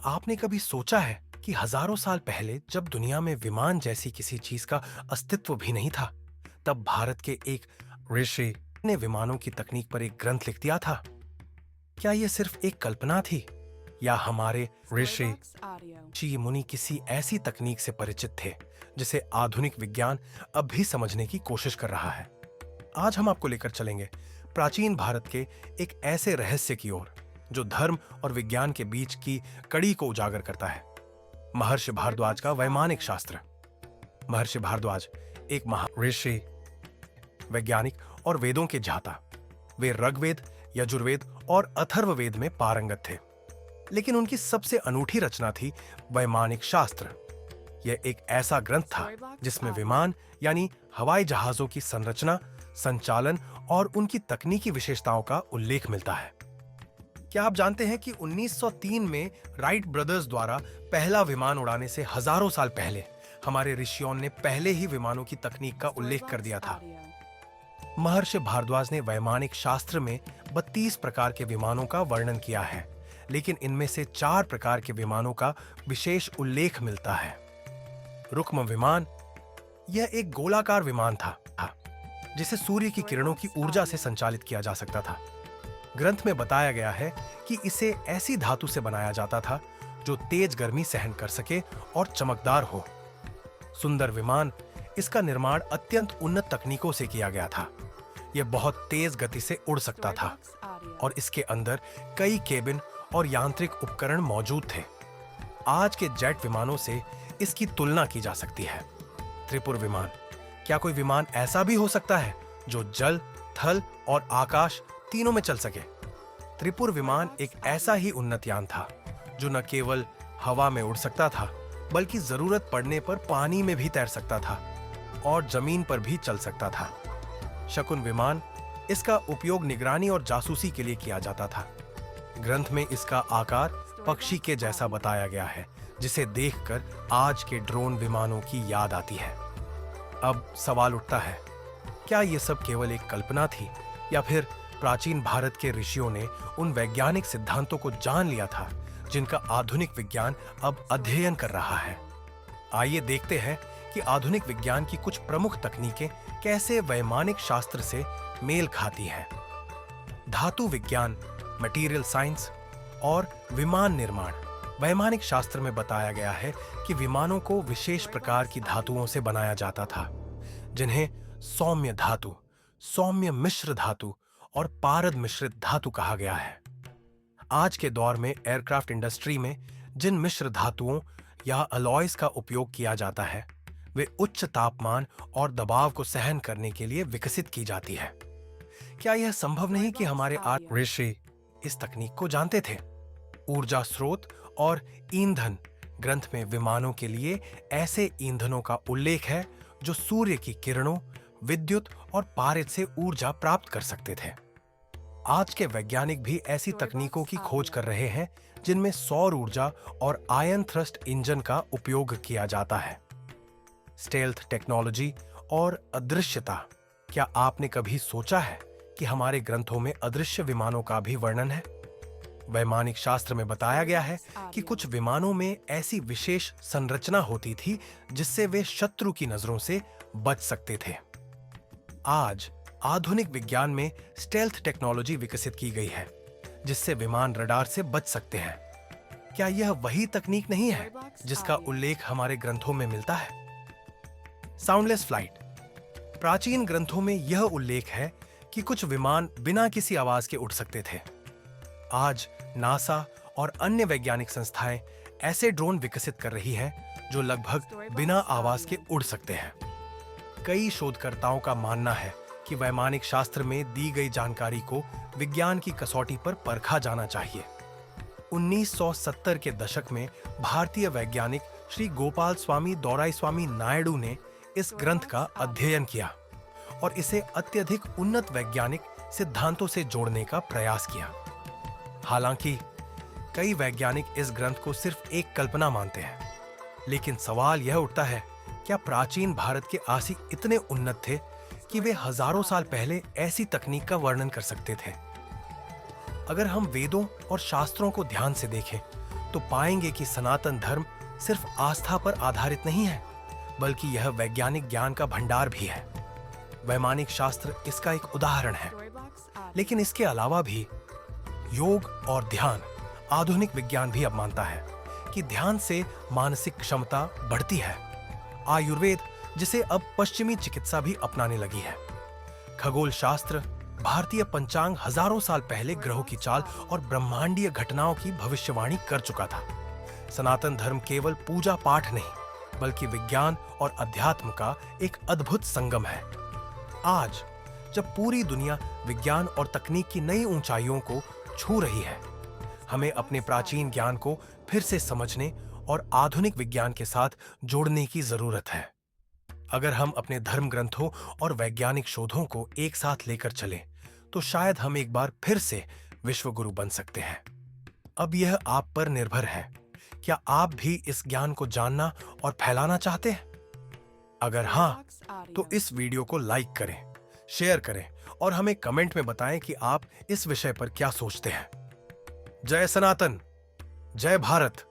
आपने कभी सोचा है कि हजारों साल पहले जब दुनिया में विमान जैसी किसी चीज का अस्तित्व भी नहीं था, तब भारत के एक ऋषि ने विमानों की तकनीक पर एक ग्रंथ लिख दिया था? क्या यह सिर्फ एक कल्पना थी, या हमारे ऋषि ऋषि मुनि किसी ऐसी तकनीक से परिचित थे जिसे आधुनिक विज्ञान अब भी समझने की कोशिश कर रहा है? आज हम आपको लेकर चलेंगे प्राचीन भारत के एक ऐसे रहस्य की ओर जो धर्म और विज्ञान के बीच की कड़ी को उजागर करता है। महर्षि भारद्वाज का वैमानिक शास्त्र। महर्षि भारद्वाज एक महर्षि, वैज्ञानिक और वेदों के ज्ञाता। वे ऋग्वेद, यजुर्वेद और अथर्ववेद में पारंगत थे, लेकिन उनकी सबसे अनूठी रचना थी वैमानिक शास्त्र। यह एक ऐसा ग्रंथ था जिसमें विमान यानी हवाई जहाजों की संरचना, संचालन और उनकी तकनीकी विशेषताओं का उल्लेख मिलता है। क्या आप जानते हैं कि 1903 में राइट ब्रदर्स द्वारा पहला विमान उड़ाने से हजारों साल पहले हमारे ऋषियों ने पहले ही विमानों की तकनीक का उल्लेख कर दिया था? महर्षि भारद्वाज ने वैमानिक शास्त्र में 32 प्रकार के विमानों का वर्णन किया है, लेकिन इनमें से 4 प्रकार के विमानों का विशेष उल्लेख मिलता है। रुक्म विमान, यह एक गोलाकार विमान था जिसे सूर्य की किरणों की ऊर्जा से संचालित किया जा सकता था। ग्रंथ में बताया गया है कि इसे ऐसी धातु से बनाया जाता था जो तेज गर्मी सहन कर सके और चमकदार हो। सुंदर विमान, इसका निर्माण अत्यंत उन्नत तकनीकों से किया गया था। यह बहुत तेज गति से उड़ सकता था और इसके अंदर कई केबिन और यांत्रिक उपकरण मौजूद थे। आज के जेट विमानों से इसकी तुलना की जा सकती है। त्रिपुर विमान, क्या कोई विमान ऐसा भी हो सकता है जो जल, थल और आकाश तीनों में चल सके? त्रिपुर विमान एक ऐसा ही उन्नत यान था जो न केवल हवा में उड़ सकता था, बल्कि जरूरत पड़ने पर पानी में भी तैर सकता था और जमीन पर भी चल सकता था। शकुन विमान, इसका उपयोग निगरानी और जासूसी के लिए किया जाता था। ग्रंथ में इसका आकार पक्षी के जैसा बताया गया है, जिसे देखकर आज के ड्रोन विमानों की याद आती है। अब सवाल उठता है, क्या यह सब केवल एक कल्पना थी, या फिर प्राचीन भारत के ऋषियों ने उन वैज्ञानिक सिद्धांतों को जान लिया था जिनका आधुनिक विज्ञान अब अध्ययन कर रहा है? आइए देखते हैं कि आधुनिक विज्ञान की कुछ प्रमुख तकनीकें कैसे वैमानिक शास्त्र से मेल खाती हैं। धातु विज्ञान, मटेरियल साइंस और विमान निर्माण। वैमानिक शास्त्र में बताया गया है कि विमानों को विशेष प्रकार की धातुओं से बनाया जाता था, जिन्हें सौम्य धातु, सौम्य मिश्र धातु और पारद मिश्रित धातु कहा गया है। आज के दौर में एयरक्राफ्ट इंडस्ट्री में जिन मिश्र धातुओं या अलॉयज का उपयोग किया जाता है, वे उच्च तापमान और दबाव को सहन करने के लिए विकसित की जाती है। क्या यह संभव नहीं कि हमारे आज ऋषि इस तकनीक को जानते थे? ऊर्जा स्रोत और ईंधन। ग्रंथ में विमानों के लिए ऐसे ईंधनों का उल्लेख है जो सूर्य की किरणों, विद्युत और पारित से ऊर्जा प्राप्त कर सकते थे। आज के वैज्ञानिक भी ऐसी तकनीकों की खोज कर रहे हैं जिनमें सौर ऊर्जा और आयन थ्रस्ट इंजन का उपयोग किया जाता है। स्टेल्थ टेक्नोलॉजी और अदृश्यता। क्या आपने कभी सोचा है कि हमारे ग्रंथों में अदृश्य विमानों का भी वर्णन है? वैमानिक शास्त्र में बताया गया है कि कुछ विमानों में ऐसी विशेष संरचना होती थी जिससे वे शत्रु की नजरों से बच सकते थे। आज आधुनिक विज्ञान में स्टेल्थ टेक्नोलॉजी विकसित की गई है जिससे विमान रडार से बच सकते हैं। क्या यह वही तकनीक नहीं है जिसका उल्लेख हमारे ग्रंथों में मिलता है? Soundless flight. प्राचीन ग्रंथों में यह उल्लेख है कि कुछ विमान बिना किसी आवाज के उड़ सकते थे। आज नासा और अन्य वैज्ञानिक संस्थाएं ऐसे ड्रोन विकसित कर रही हैं जो लगभग बिना आवाज के उड़ सकते हैं। कई शोधकर्ताओं का मानना है कि वैमानिक शास्त्र में दी गई जानकारी को विज्ञान की कसौटी पर परखा जाना चाहिए। 1970 के दशक में भारतीय वैज्ञानिक श्री गोपाल स्वामी दौराईस्वामी नायडू ने इस ग्रंथ का अध्ययन किया और इसे अत्यधिक उन्नत वैज्ञानिक सिद्धांतों से जोड़ने का प्रयास किया। हालांकि कई वैज्ञानिक इस ग्रंथ को सिर्फ एक कल्पना मानते हैं, लेकिन सवाल यह उठता है, क्या प्राचीन भारत के आसिक इतने उन्नत थे कि वे हजारों साल पहले ऐसी तकनीक का वर्णन कर सकते थे? अगर हम वेदों और शास्त्रों को ध्यान से देखें तो पाएंगे कि सनातन धर्म सिर्फ आस्था पर आधारित नहीं है, बल्कि यह वैज्ञानिक ज्ञान का भंडार भी है। वैमानिक शास्त्र इसका एक उदाहरण है। लेकिन इसके अलावा भी योग और ध्यान, आधुनिक विज्ञान भी अब मानता है कि ध्यान से मानसिक क्षमता बढ़ती है। आयुर्वेद, जिसे अब पश्चिमी चिकित्सा भी अपनाने लगी है। खगोल शास्त्र, भारतीय पंचांग हजारों साल पहले ग्रहों की चाल और ब्रह्मांडीय घटनाओं की भविष्यवाणी कर चुका था। सनातन धर्म केवल पूजा पाठ नहीं, बल्कि विज्ञान और अध्यात्म का एक अद्भुत संगम है। आज जब पूरी दुनिया विज्ञान और तकनीक की नई ऊंचाइयों को छू रही है, हमें अपने प्राचीन ज्ञान को फिर से समझने और आधुनिक विज्ञान के साथ जोड़ने की जरूरत है। अगर हम अपने धर्म ग्रंथों और वैज्ञानिक शोधों को एक साथ लेकर चलें, तो शायद हम एक बार फिर से विश्व गुरु बन सकते हैं। अब यह आप पर निर्भर है। क्या आप भी इस ज्ञान को जानना और फैलाना चाहते हैं? अगर हाँ, तो इस वीडियो को लाइक करें, शेयर करें और हमें कमेंट में बताएं कि आप इस विषय पर क्या सोचते हैं। जय सनातन, जय भारत।